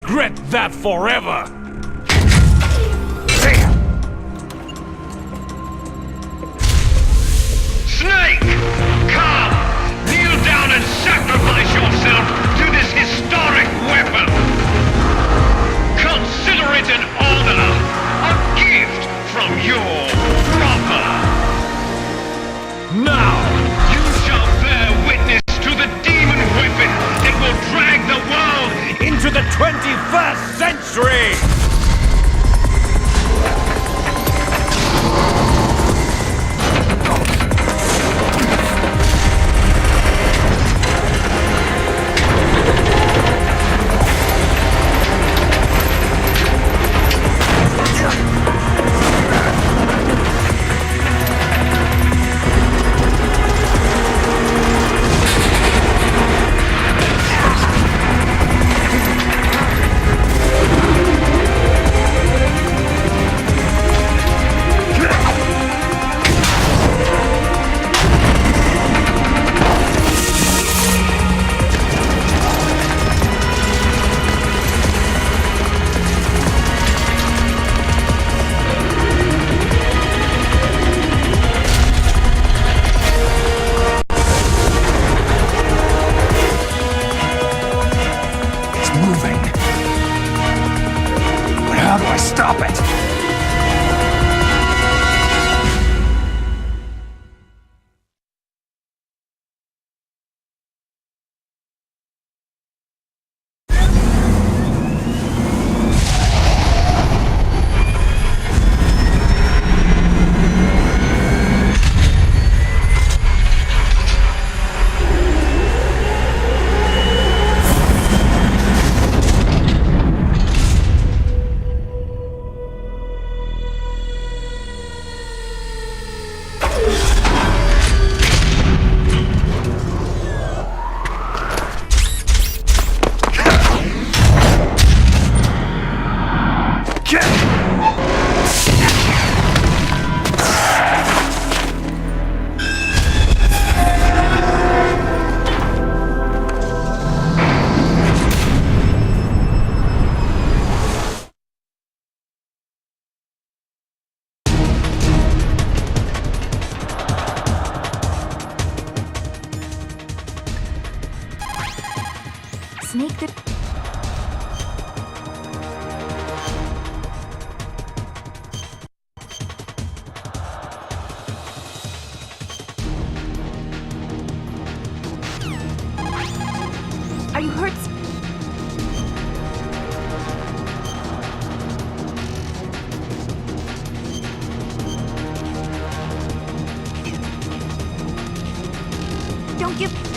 regret that forever! Snake! Come! Kneel down and sacrifice yourself to this historic weapon! Consider it an honor, a gift from your brother! Now! You shall bear witness to the demon weapon that will drag the world Into the 21st century! Stop it! Snake the... Are you hurt? Don't give...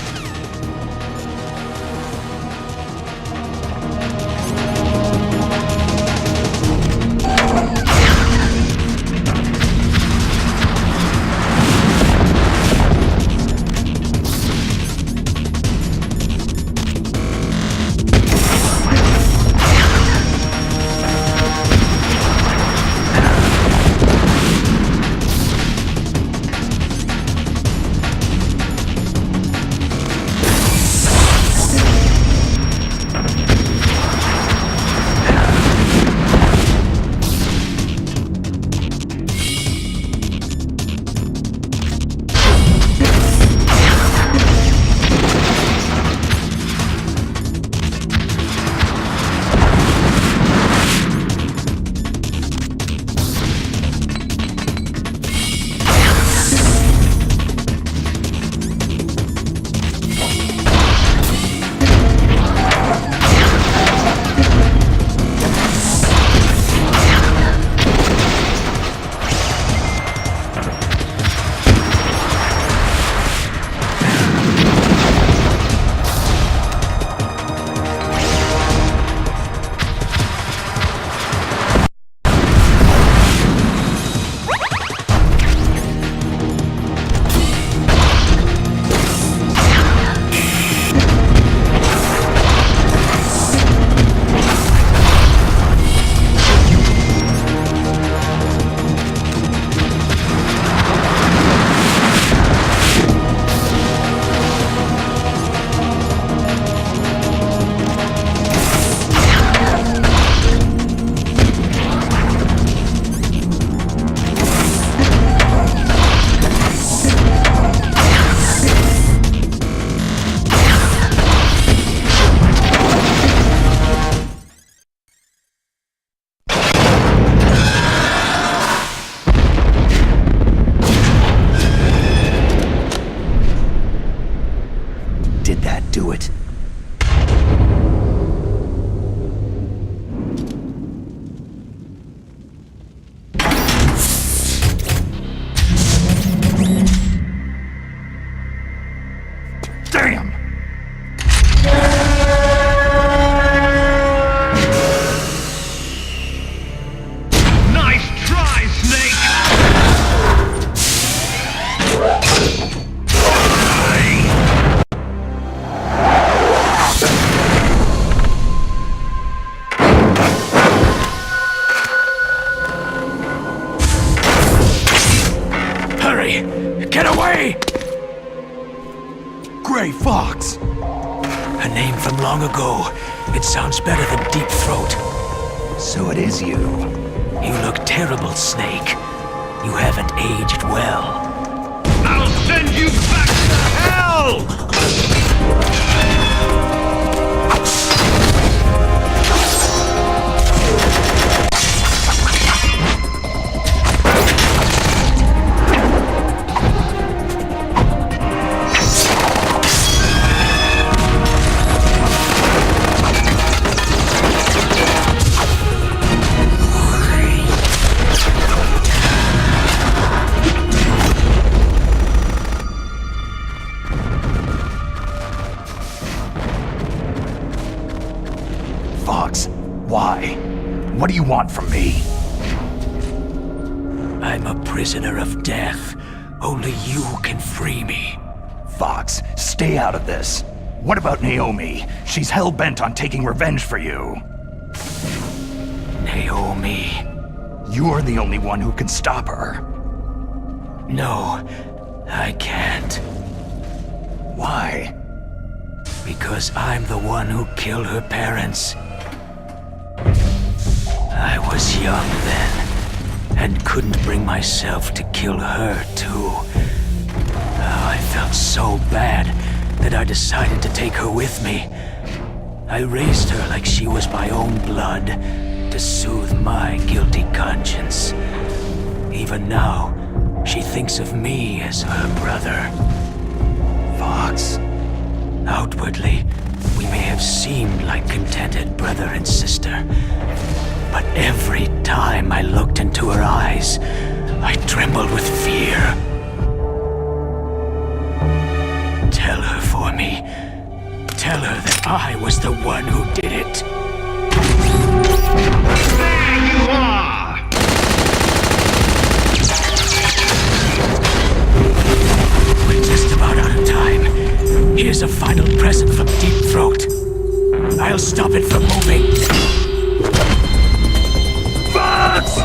way, Fox! A name from long ago. It sounds better than Deep Throat. So it is you. You look terrible, Snake. You haven't aged well. I'll send you back to hell! Fox, why? What do you want from me? I'm a prisoner of death. Only you can free me. Fox, stay out of this. What about Naomi? She's hell-bent on taking revenge for you. Naomi. You're the only one who can stop her. No, I can't. Why? Because I'm the one who killed her parents. I was young then, and couldn't bring myself to kill her too. Oh, I felt so bad that I decided to take her with me. I raised her like she was my own blood, to soothe my guilty conscience. Even now, she thinks of me as her brother. Fox. Outwardly, we may have seemed like contented brother and sister, but every time I looked into her eyes, I trembled with fear. Tell her for me. Tell her that I was the one who did it. There you are! We're just about out of time. Here's a final present from Deep Throat. I'll stop it from moving. Fox!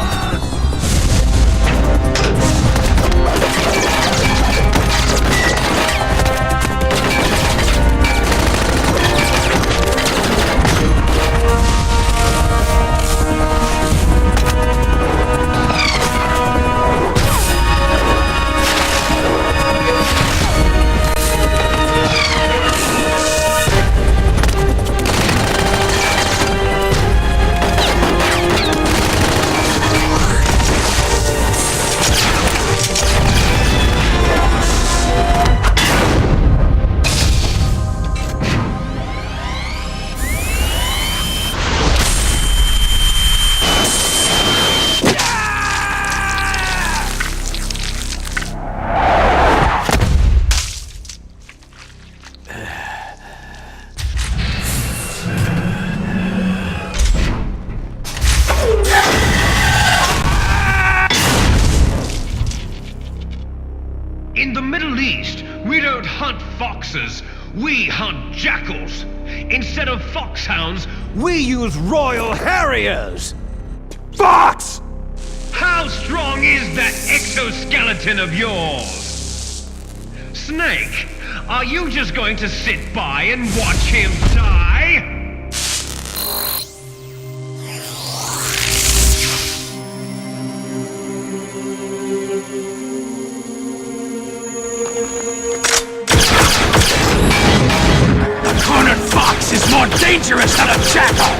In the Middle East, we don't hunt foxes, we hunt jackals. Instead of foxhounds, We use Royal Harriers! Fox! how strong is that exoskeleton of yours? Snake, are you just going to sit by and watch him die? A cornered fox is more dangerous than a jackal!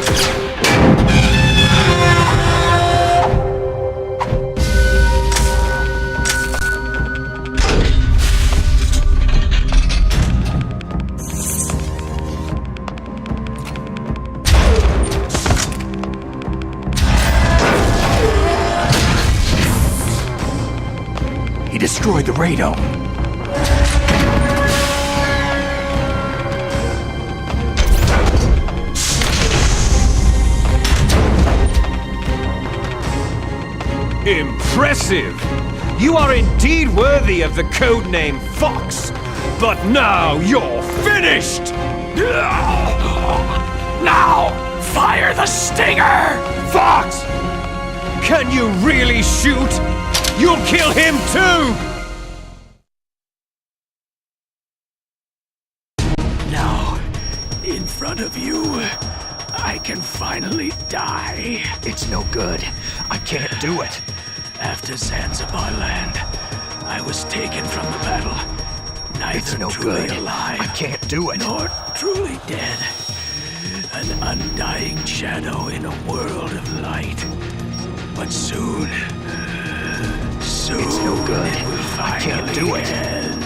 He destroyed the radome. Impressive! You are indeed worthy of the codename Fox, but now you're finished! Now, fire the stinger! Fox! Can you really shoot? You'll kill him too! front of you, I can finally die. It's no good. I can't do it. After Zanzibar land, I was taken from the battle. Neither It's no truly good. alive, I can't do it. nor truly dead. An undying shadow in a world of light. But soon, It's no good. it will I can't do finally it. end.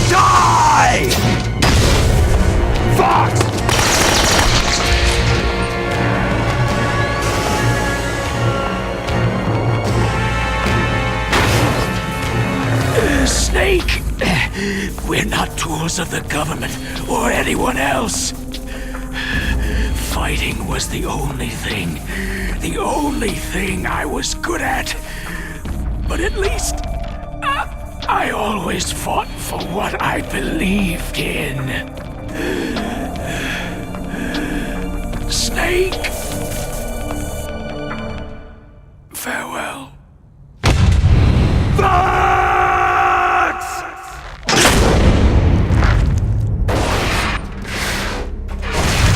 Die! Fox! Snake! We're not tools of the government or anyone else. Fighting was the only thing I was good at. But at least, I always fought for what I believed in. Snake! Farewell.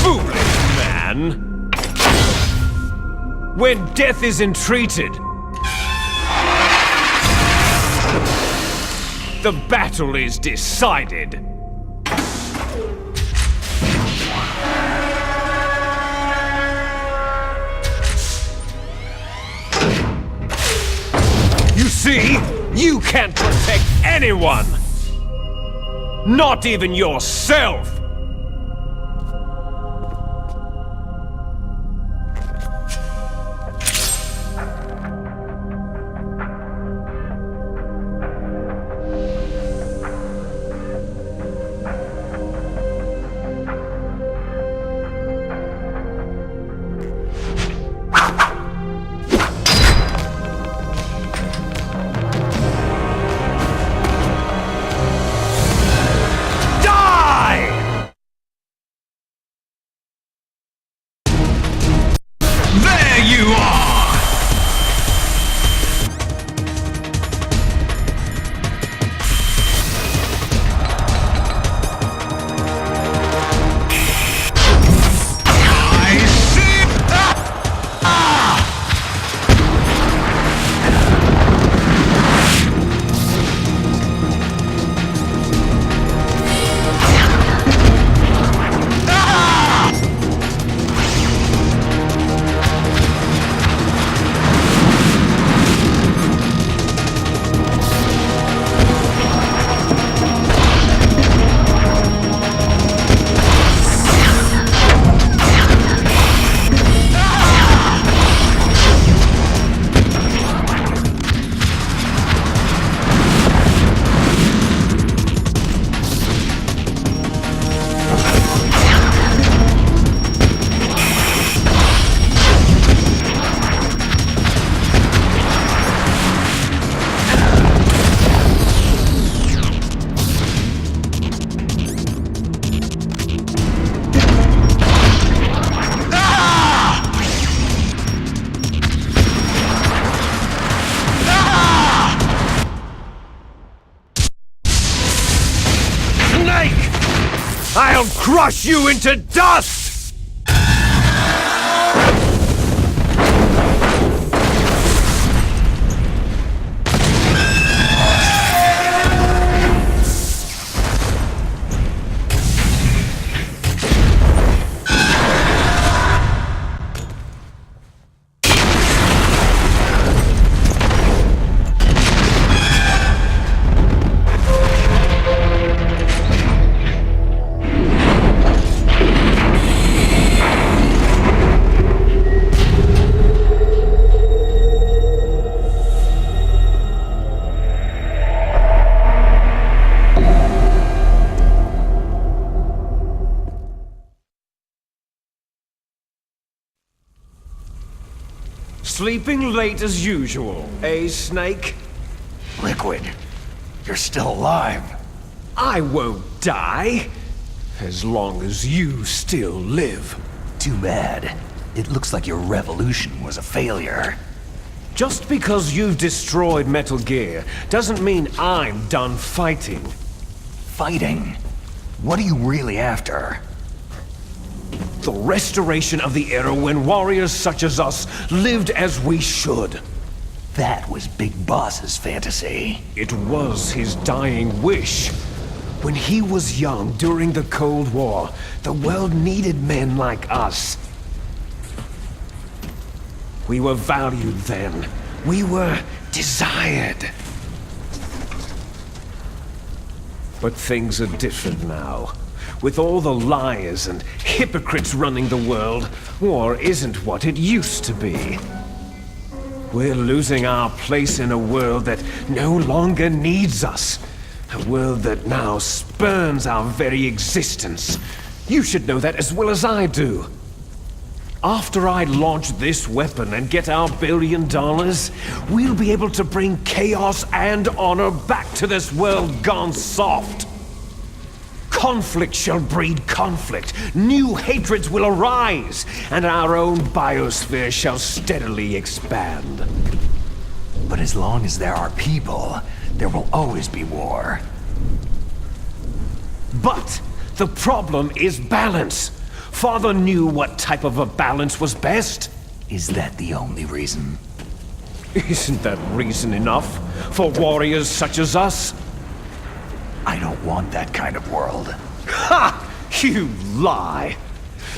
Foolish man! When death is entreated, the battle is decided. You see, you can't protect anyone! Not even yourself! There you are! I see! I'll crush you into dust! Sleeping late as usual, eh, Snake? Liquid, you're still alive. I won't die, as long as you still live. Too bad. It looks like your revolution was a failure. Just because you've destroyed Metal Gear doesn't mean I'm done fighting. Fighting? What are you really after? The restoration of the era when warriors such as us lived as we should. That was Big Boss's fantasy. It was his dying wish. When he was young during the Cold War, the world needed men like us. We were valued then. We were desired. But things are different now. With all the liars and hypocrites running the world, war isn't what it used to be. We're losing our place in a world that no longer needs us. A world that now spurns our very existence. You should know that as well as I do. After I launch this weapon and get our $1 billion, we'll be able to bring chaos and honor back to this world gone soft. Conflict shall breed conflict, new hatreds will arise, and our own biosphere shall steadily expand. But as long as there are people, there will always be war. But the problem is balance. Father knew what type of a balance was best. Is that the only reason? Isn't that reason enough for warriors such as us? I don't want that kind of world. Ha! You lie!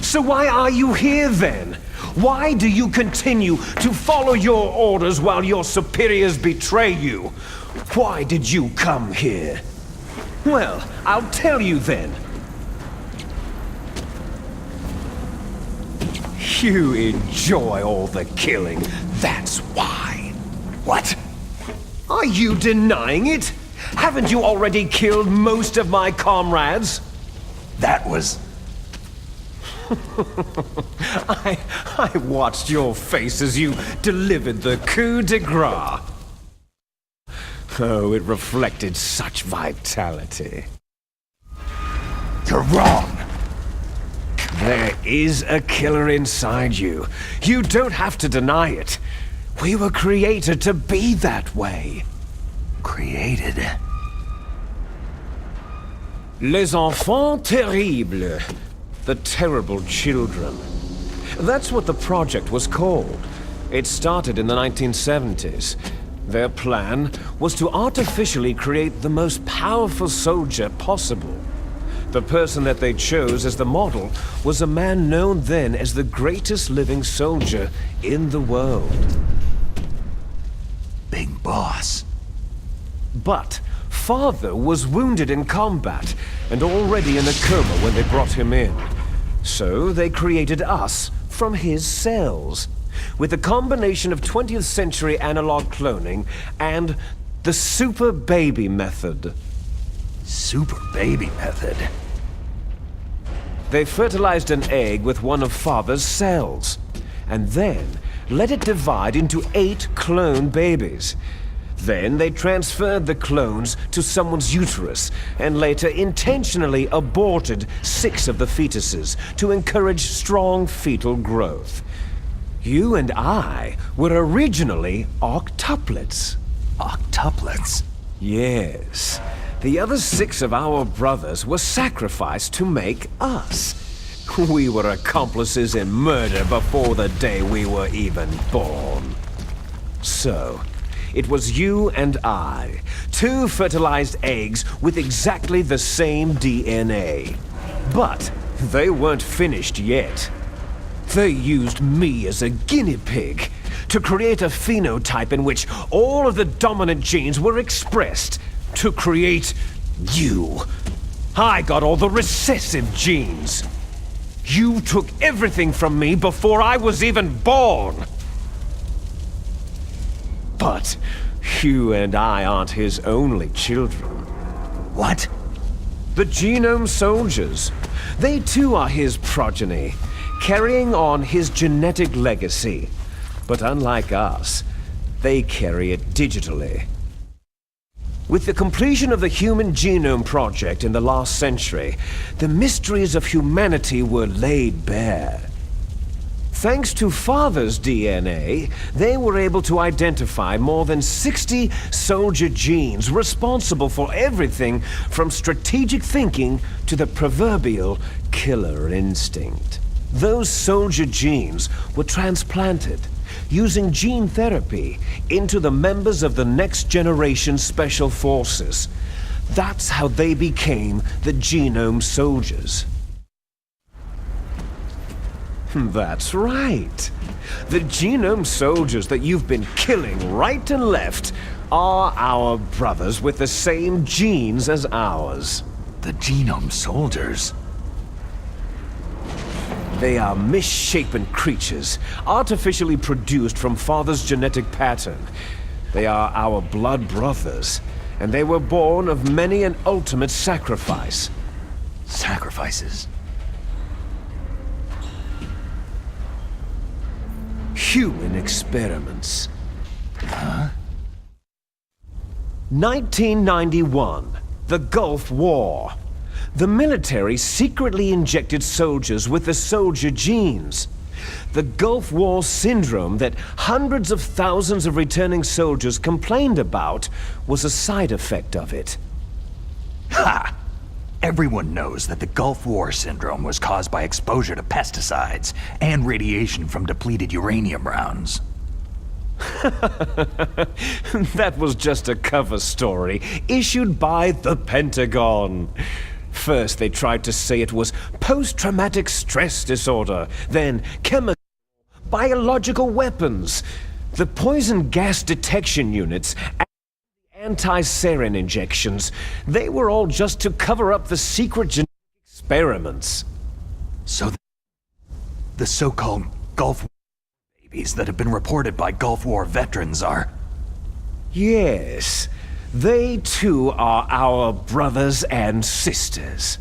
So why are you here then? Why do you continue to follow your orders while your superiors betray you? Why did you come here? Well, I'll tell you then. You enjoy all the killing, that's why. What? Are you denying it? Haven't you already killed most of my comrades? That was... I watched your face as you delivered the coup de grace. Oh, it reflected such vitality. You're wrong! There is a killer inside you. You don't have to deny it. We were created to be that way. Created? Les enfants terribles. The terrible children. That's what the project was called. It started in the 1970s. Their plan was to artificially create the most powerful soldier possible. The person that they chose as the model was a man known then as the greatest living soldier in the world. Big Boss. But Father was wounded in combat and already in a coma when they brought him in. So they created us from his cells, with a combination of 20th century analog cloning and the super baby method. Super baby method? They fertilized an egg with one of Father's cells, and then let it divide into 8 clone babies. Then they transferred the clones to someone's uterus, and later intentionally aborted 6 of the fetuses to encourage strong fetal growth. You and I were originally octuplets. Octuplets? Yes. The other 6 of our brothers were sacrificed to make us. We were accomplices in murder before the day we were even born. So, it was you and I, 2 fertilized eggs with exactly the same DNA. But they weren't finished yet. They used me as a guinea pig to create a phenotype in which all of the dominant genes were expressed to create you. I got all the recessive genes. You took everything from me before I was even born. But you and I aren't his only children. What? The Genome Soldiers. They too are his progeny, carrying on his genetic legacy. But unlike us, they carry it digitally. With the completion of the Human Genome Project in the last century, the mysteries of humanity were laid bare. Thanks to Father's DNA, they were able to identify more than 60 soldier genes responsible for everything from strategic thinking to the proverbial killer instinct. Those soldier genes were transplanted using gene therapy into the members of the next generation special forces. That's how they became the Genome Soldiers. That's right. The Genome Soldiers that you've been killing right and left are our brothers with the same genes as ours. The Genome Soldiers? They are misshapen creatures, artificially produced from Father's genetic pattern. They are our blood brothers, and they were born of many an ultimate sacrifice. Sacrifices? Human experiments. 1991, the Gulf War. The military secretly injected soldiers with the soldier genes. The Gulf War syndrome that hundreds of thousands of returning soldiers complained about was a side effect of it. Ha! Everyone knows that the Gulf War syndrome was caused by exposure to pesticides and radiation from depleted uranium rounds. That was just a cover story issued by the Pentagon. First, they tried to say it was post-traumatic stress disorder, then chemical, biological weapons. The poison gas detection units, anti-sarin injections, they were all just to cover up the secret genetic experiments. So the so-called Gulf War babies that have been reported by Gulf War veterans are... Yes. They too are our brothers and sisters.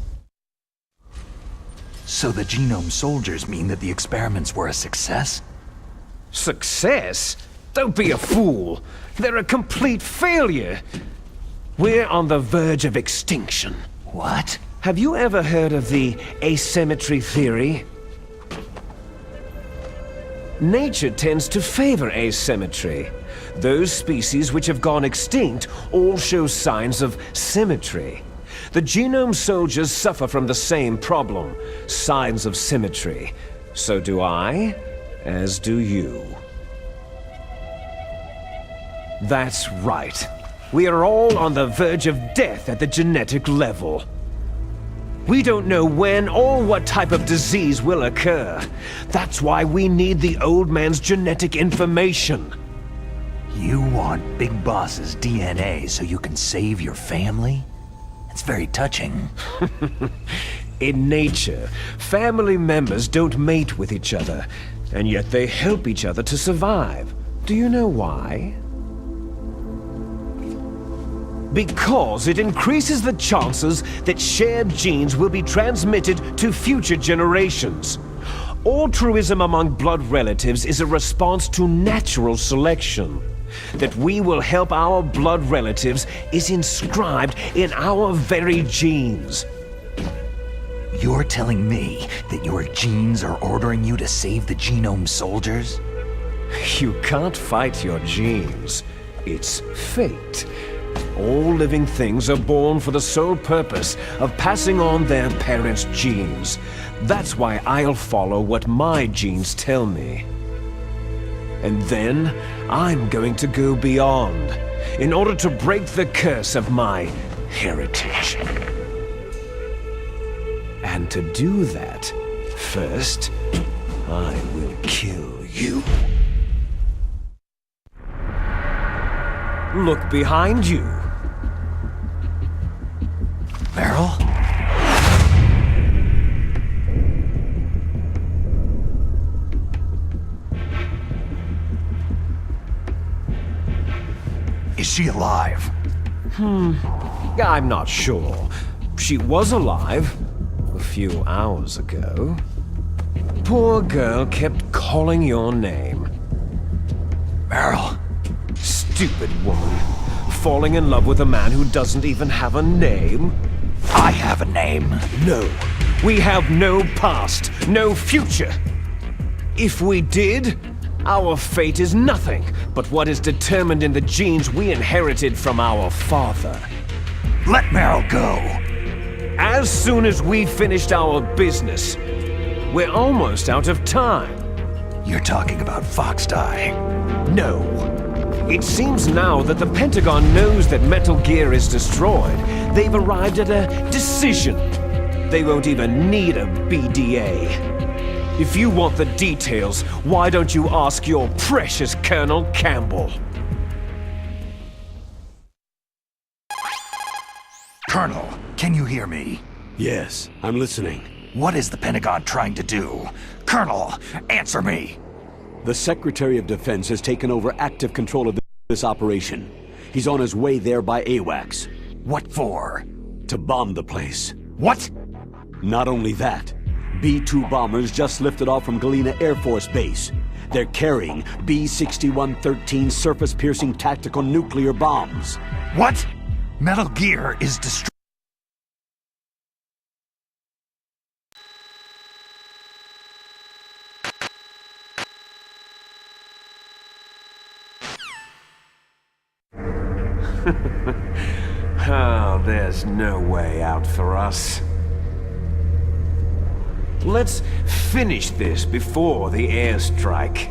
So the Genome Soldiers mean that the experiments were a success? Success? Don't be a fool. They're a complete failure. We're on the verge of extinction. What? Have you ever heard of the asymmetry theory? Nature tends to favor asymmetry. Those species which have gone extinct all show signs of symmetry. The Genome Soldiers suffer from the same problem, signs of symmetry. So do I, as do you. That's right. We are all on the verge of death at the genetic level. We don't know when or what type of disease will occur. That's why we need the old man's genetic information. You want Big Boss's DNA so you can save your family? It's very touching. In nature, family members don't mate with each other, and yet they help each other to survive. Do you know why? Because it increases the chances that shared genes will be transmitted to future generations. Altruism among blood relatives is a response to natural selection. That we will help our blood relatives is inscribed in our very genes. You're telling me that your genes are ordering you to save the Genome Soldiers? You can't fight your genes. It's fate. All living things are born for the sole purpose of passing on their parents' genes. That's why I'll follow what my genes tell me. And then, I'm going to go beyond, in order to break the curse of my heritage. And to do that, first, I will kill you. Look behind you. Meryl? Is she alive? I'm not sure. She was alive a few hours ago. Poor girl kept calling your name. Meryl? Stupid woman. Falling in love with a man who doesn't even have a name? I have a name. No. We have no past, no future. If we did, our fate is nothing but what is determined in the genes we inherited from our father. Let Meryl go. As soon as we finished our business, we're almost out of time. You're talking about Foxdie. No. It seems now that the Pentagon knows that Metal Gear is destroyed. They've arrived at a decision. They won't even need a BDA. If you want the details, why don't you ask your precious Colonel Campbell? Colonel, can you hear me? Yes, I'm listening. What is the Pentagon trying to do? Colonel, answer me! The Secretary of Defense has taken over active control of this operation. He's on his way there by AWACS. What for? To bomb the place. What? Not only that, B-2 bombers just lifted off from Galena Air Force Base. They're carrying B-6113 surface-piercing tactical nuclear bombs. What? Metal Gear is destroyed. Oh, there's no way out for us. Let's finish this before the airstrike.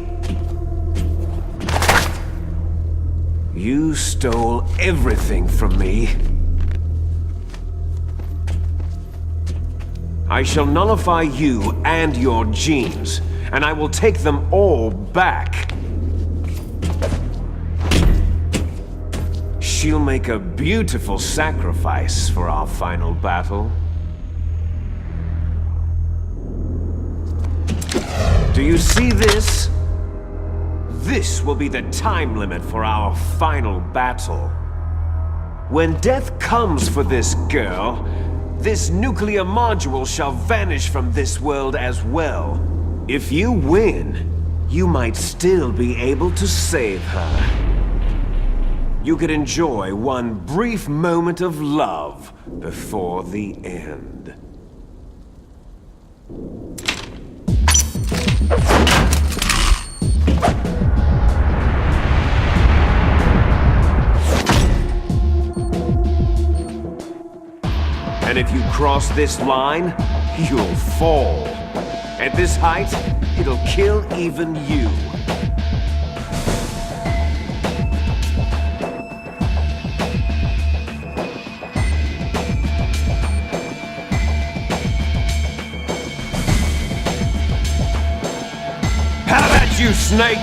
You stole everything from me. I shall nullify you and your genes, and I will take them all back. She'll make a beautiful sacrifice for our final battle. Do you see this? This will be the time limit for our final battle. When death comes for this girl, this nuclear module shall vanish from this world as well. If you win, you might still be able to save her. You could enjoy one brief moment of love before the end. And if you cross this line, you'll fall. At this height, it'll kill even you. How about you, Snake?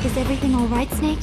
Is everything all right, Snake?